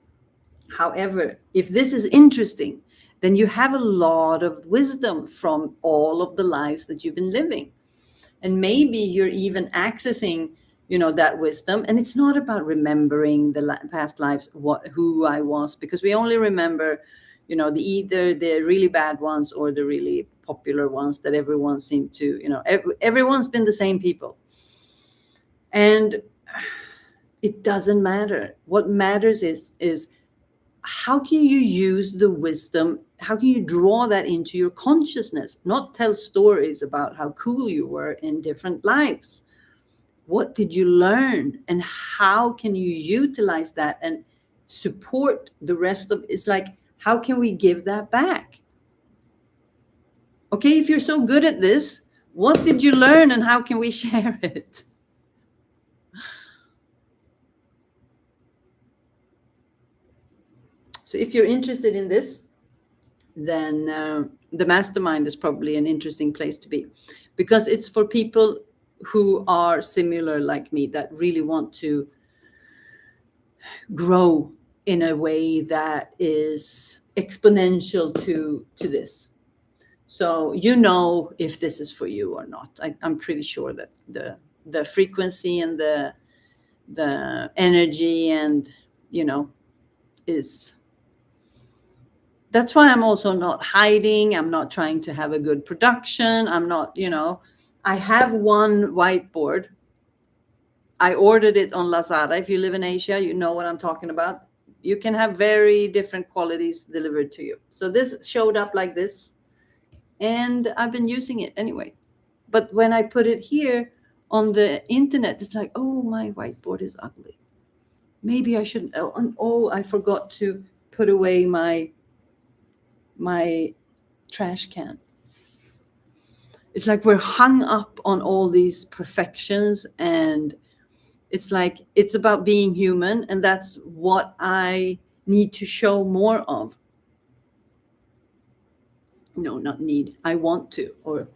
However, if this is interesting, then you have a lot of wisdom from all of the lives that you've been living. And maybe you're even accessing, that wisdom. And it's not about remembering the past lives, who I was, because we only remember, either the really bad ones or the really popular ones that everyone seemed to, everyone's been the same people. And it doesn't matter. What matters is how can you use the wisdom? How can you draw that into your consciousness? Not tell stories about how cool you were in different lives. What did you learn? And how can you utilize that and support the rest of it's like, how can we give that back? Okay, if you're so good at this, what did you learn and how can we share it? So if you're interested in this, then the mastermind is probably an interesting place to be, because it's for people who are similar like me, that really want to grow in a way that is exponential to this. So if this is for you or not. I'm pretty sure that the frequency and the energy and is. That's why I'm also not hiding. I'm not trying to have a good production. I'm not, I have one whiteboard. I ordered it on Lazada. If you live in Asia, you know what I'm talking about. You can have very different qualities delivered to you. So this showed up like this, and I've been using it anyway. But when I put it here on the internet, it's like, oh, my whiteboard is ugly. Maybe I shouldn't. Oh, I forgot to put away my trash can. It's like we're hung up on all these perfections, and it's like it's about being human, and that's what I need to show more of. No, not need. I want to, or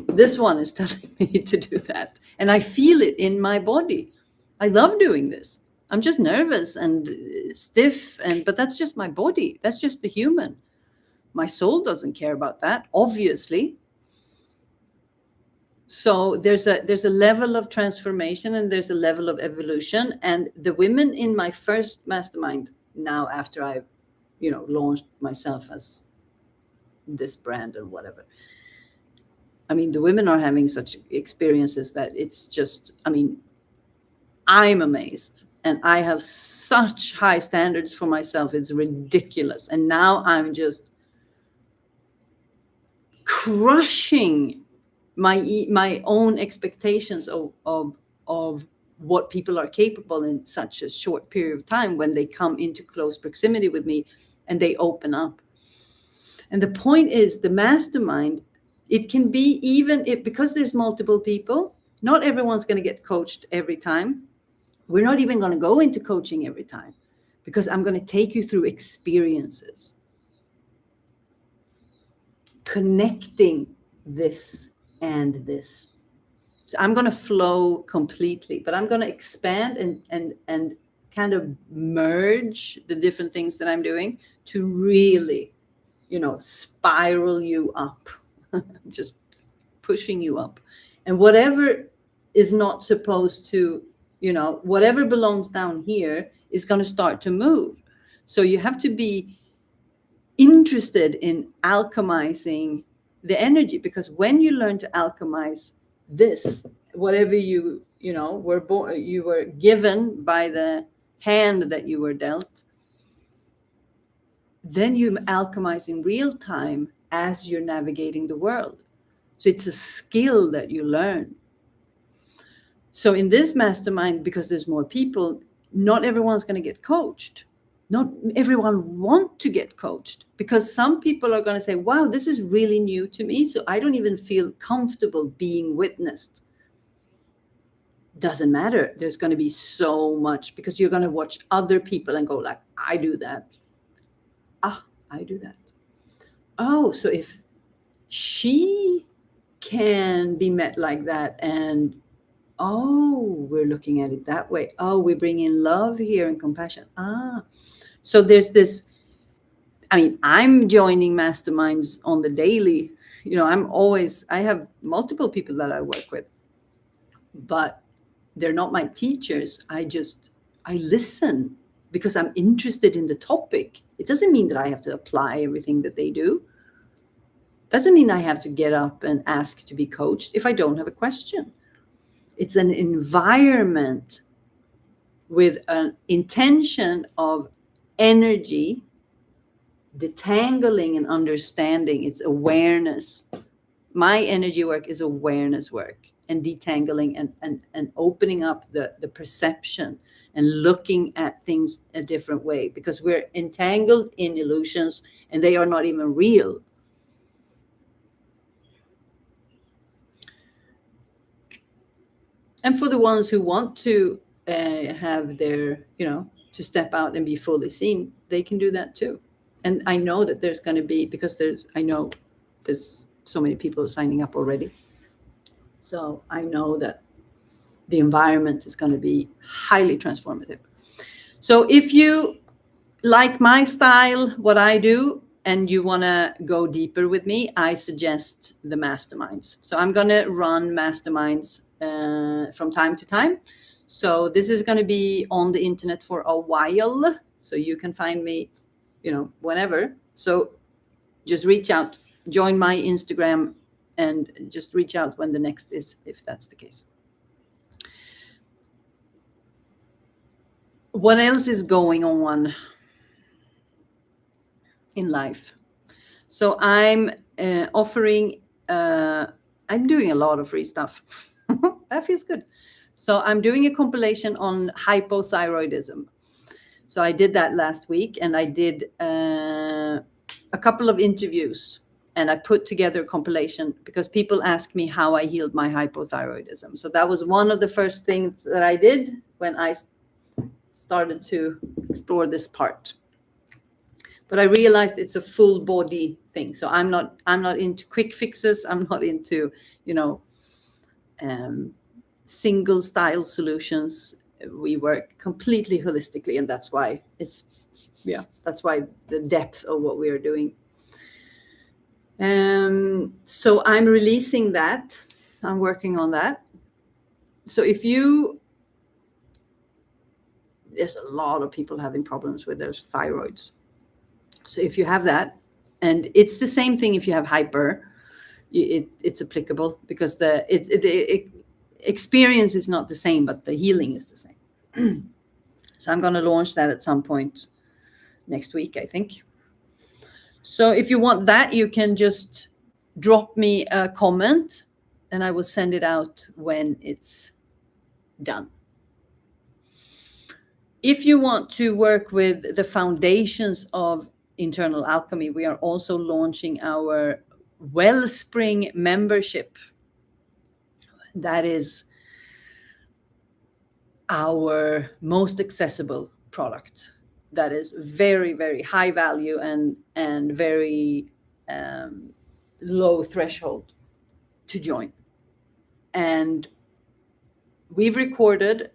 this one is telling me to do that, and I feel it in my body. I love doing this. I'm just nervous and stiff, but that's just my body. That's just the human. My soul doesn't care about that, obviously. So there's a level of transformation and there's a level of evolution. And the women in my first mastermind, now after I've, launched myself as this brand and whatever, I mean, the women are having such experiences that it's just, I mean, I'm amazed. And I have such high standards for myself. It's ridiculous. And now I'm just crushing my own expectations of what people are capable in such a short period of time when they come into close proximity with me and they open up. And the point is, the mastermind, it can be, even if, because there's multiple people, not everyone's going to get coached every time. We're not even going to go into coaching every time, because I'm going to take you through experiences, connecting this and this. So I'm going to flow completely, but I'm going to expand and kind of merge the different things that I'm doing to really, spiral you up, just pushing you up. And whatever is not supposed to, whatever belongs down here is going to start to move. So you have to be interested in alchemizing the energy, because when you learn to alchemize this, whatever you were given by the hand that you were dealt, then you alchemize in real time as you're navigating the world. So it's a skill that you learn. So in this mastermind, because there's more people, not everyone's going to get coached. Not everyone want to get coached, because some people are going to say, wow, this is really new to me, so I don't even feel comfortable being witnessed. Doesn't matter. There's going to be so much, because you're going to watch other people and go like, I do that. I do that. Oh, so if she can be met like that, and we're looking at it that way. We bring in love here and compassion. So there's this, I mean, I'm joining masterminds on the daily. I have multiple people that I work with, but they're not my teachers. I listen because I'm interested in the topic. It doesn't mean that I have to apply everything that they do. Doesn't mean I have to get up and ask to be coached if I don't have a question. It's an environment with an intention of energy, detangling and understanding. It's awareness. My energy work is awareness work, and detangling and opening up the perception and looking at things a different way, because we're entangled in illusions and they are not even real. And for the ones who want to have their, to step out and be fully seen, they can do that too. And I know that there's going to be, because there's so many people signing up already. So I know that the environment is going to be highly transformative. So if you like my style, what I do, and you want to go deeper with me, I suggest the masterminds. So I'm going to run masterminds from time to time. So this is going to be on the internet for a while. So you can find me, whenever. So just reach out, join my Instagram, and just reach out when the next is, if that's the case. What else is going on in life? So I'm offering, I'm doing a lot of free stuff. That feels good. So I'm doing a compilation on hypothyroidism. So I did that last week, and I did a couple of interviews, and I put together a compilation because people ask me how I healed my hypothyroidism. So that was one of the first things that I did when I started to explore this part. But I realized it's a full body thing. So I'm not into quick fixes. I'm not into, single style solutions. We work completely holistically, and that's why the depth of what we are doing. So I'm releasing that. I'm working on that. So there's a lot of people having problems with their thyroids. So if you have that, and it's the same thing if you have hyper, it's applicable, because the experience is not the same, but the healing is the same. So I'm going to launch that at some point next week, I think. So if you want that, you can just drop me a comment and I will send it out when it's done. If you want to work with the foundations of Internal Alchemy, we are also launching our Wellspring membership. That is our most accessible product. That is very, very high value and very low threshold to join. And we've recorded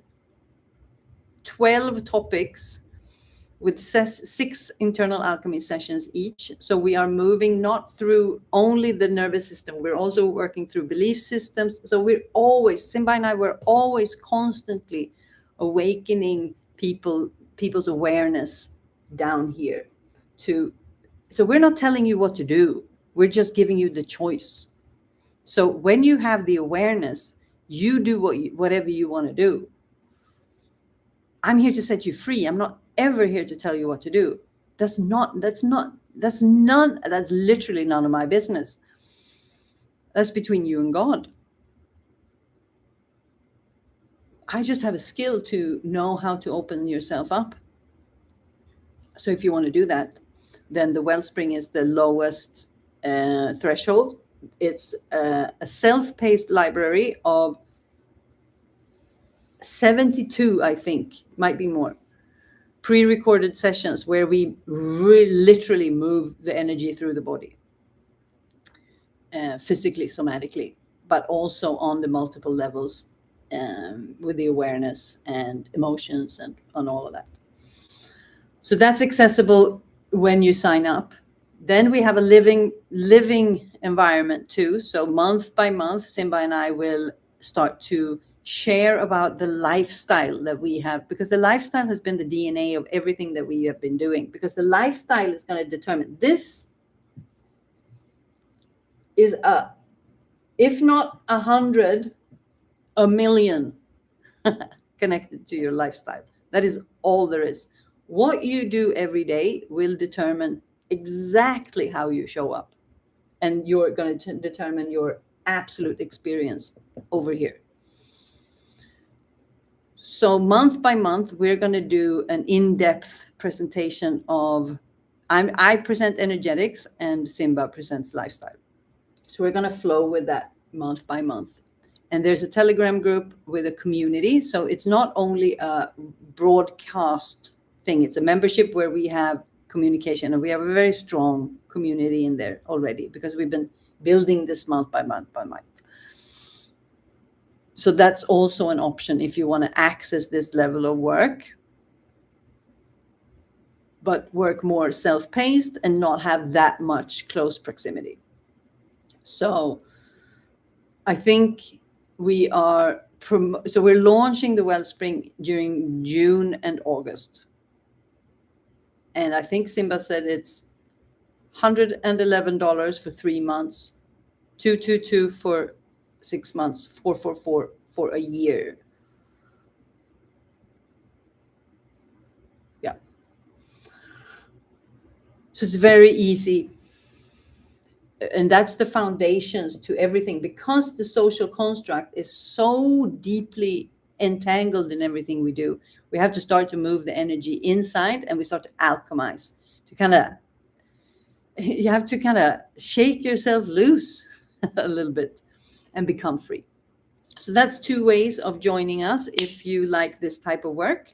12 topics with 6 internal alchemy sessions each. So we are moving not through only the nervous system, we're also working through belief systems. So we're always, Simba and I, we're always constantly awakening people's awareness down here so we're not telling you what to do, we're just giving you the choice. So when you have the awareness, you do whatever you want to do. I'm here to set you free. I'm not ever here to tell you what to do. That's literally none of my business. That's between you and God. I just have a skill to know how to open yourself up. So if you want to do that, then the Wellspring is the lowest threshold. It's a self-paced library of 72, I think, might be more, pre-recorded sessions where we literally move the energy through the body, physically, somatically, but also on the multiple levels, with the awareness and emotions and on all of that. So that's accessible when you sign up. Then we have a living environment too. So month by month, Simba and I will start to share about the lifestyle that we have, because the lifestyle has been the DNA of everything that we have been doing, because the lifestyle is going to determine. This is if not 100, a million connected to your lifestyle. That is all there is. What you do every day will determine exactly how you show up, and you're going to determine your absolute experience over here. So month by month, we're going to do an in-depth presentation of, I present energetics and Simba presents lifestyle. So we're going to flow with that month by month. And there's a Telegram group with a community. So it's not only a broadcast thing, it's a membership where we have communication, and we have a very strong community in there already, because we've been building this month by month by month. So that's also an option if you want to access this level of work, but work more self-paced and not have that much close proximity. So I think we're launching the Wellspring during June and August. And I think Simba said it's $111 for 3 months, $222 for 6 months, $444 for a year. Yeah. So it's very easy. And that's the foundations to everything, because the social construct is so deeply entangled in everything we do. We have to start to move the energy inside, and we start to alchemize, you have to kind of shake yourself loose a little bit and become free. So that's 2 ways of joining us if you like this type of work.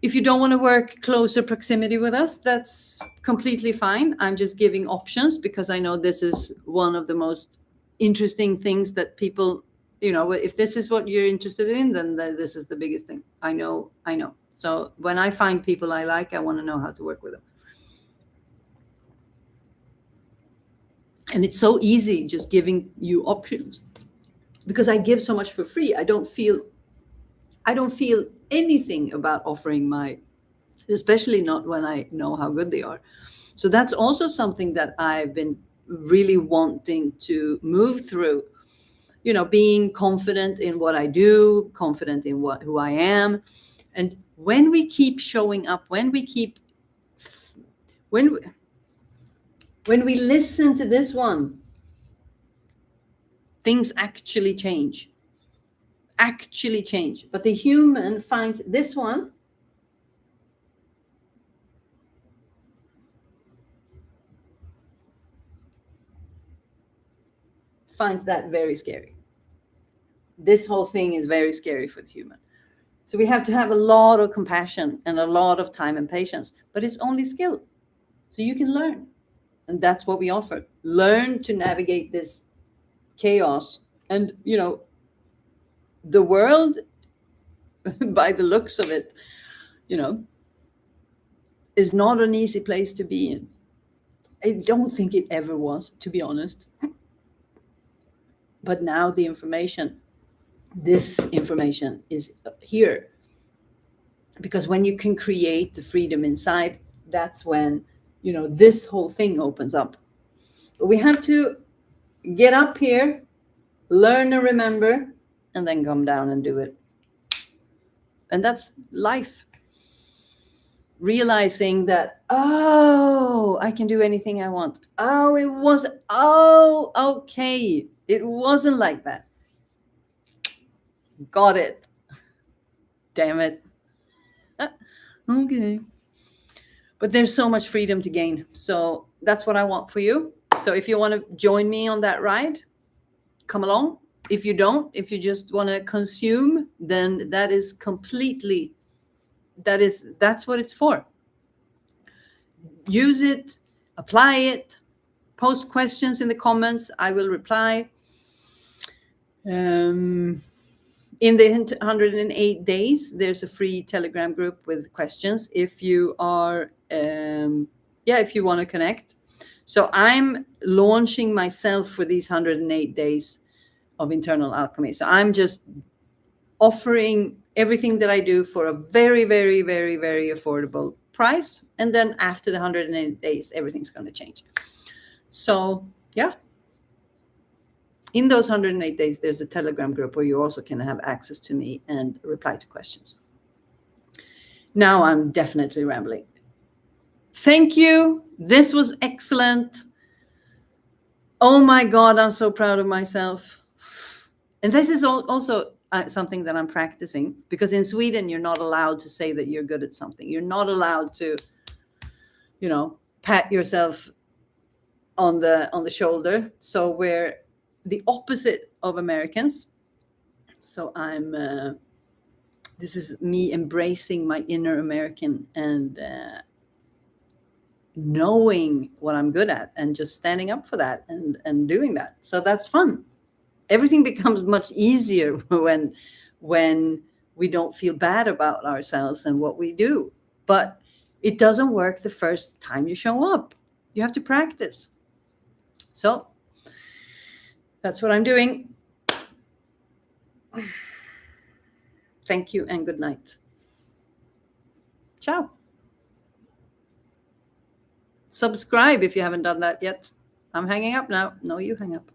If you don't want to work closer proximity with us, that's completely fine. I'm just giving options, because I know this is one of the most interesting things that people, if this is what you're interested in, then this is the biggest thing. I know. So when I find people I like, I want to know how to work with them. And it's so easy just giving you options, because I give so much for free. I don't feel anything about offering especially not when I know how good they are. So that's also something that I've been really wanting to move through, being confident in what I do, confident in who I am. And when we keep showing up, when we listen to this one, things actually change. But the human finds this one finds that very scary. This whole thing is very scary for the human. So we have to have a lot of compassion and a lot of time and patience, but it's only skill. So you can learn. And that's what we offer. Learn to navigate this chaos. And, the world, by the looks of it, is not an easy place to be in. I don't think it ever was, to be honest. But now this information is here. Because when you can create the freedom inside, that's when, this whole thing opens up. But we have to get up here, learn and remember, and then come down and do it. And that's life. Realizing that, I can do anything I want. Okay. It wasn't like that. Got it. Damn it. Okay. But there's so much freedom to gain. So that's what I want for you. So if you want to join me on that ride, come along. If you don't, if you just want to consume, then that is completely, that's what it's for. Use it, apply it, post questions in the comments. I will reply. In the 108 days, there's a free Telegram group with questions if you are, if you want to connect. So I'm launching myself for these 108 days of Internal Alchemy. So I'm just offering everything that I do for a very, very, very, very affordable price. And then after the 108 days, everything's going to change. So, yeah. In those 108 days, there's a Telegram group where you also can have access to me and reply to questions. Now I'm definitely rambling. Thank you. This was excellent. Oh my God, I'm so proud of myself. And this is also something that I'm practicing, because in Sweden, you're not allowed to say that you're good at something. You're not allowed to, pat yourself on the shoulder. So we're the opposite of Americans. So this is me embracing my inner American and knowing what I'm good at and just standing up for that and doing that. So that's fun. Everything becomes much easier when we don't feel bad about ourselves and what we do. But it doesn't work the first time you show up. You have to practice. So that's what I'm doing. Thank you and good night. Ciao. Subscribe if you haven't done that yet. I'm hanging up now. No, you hang up.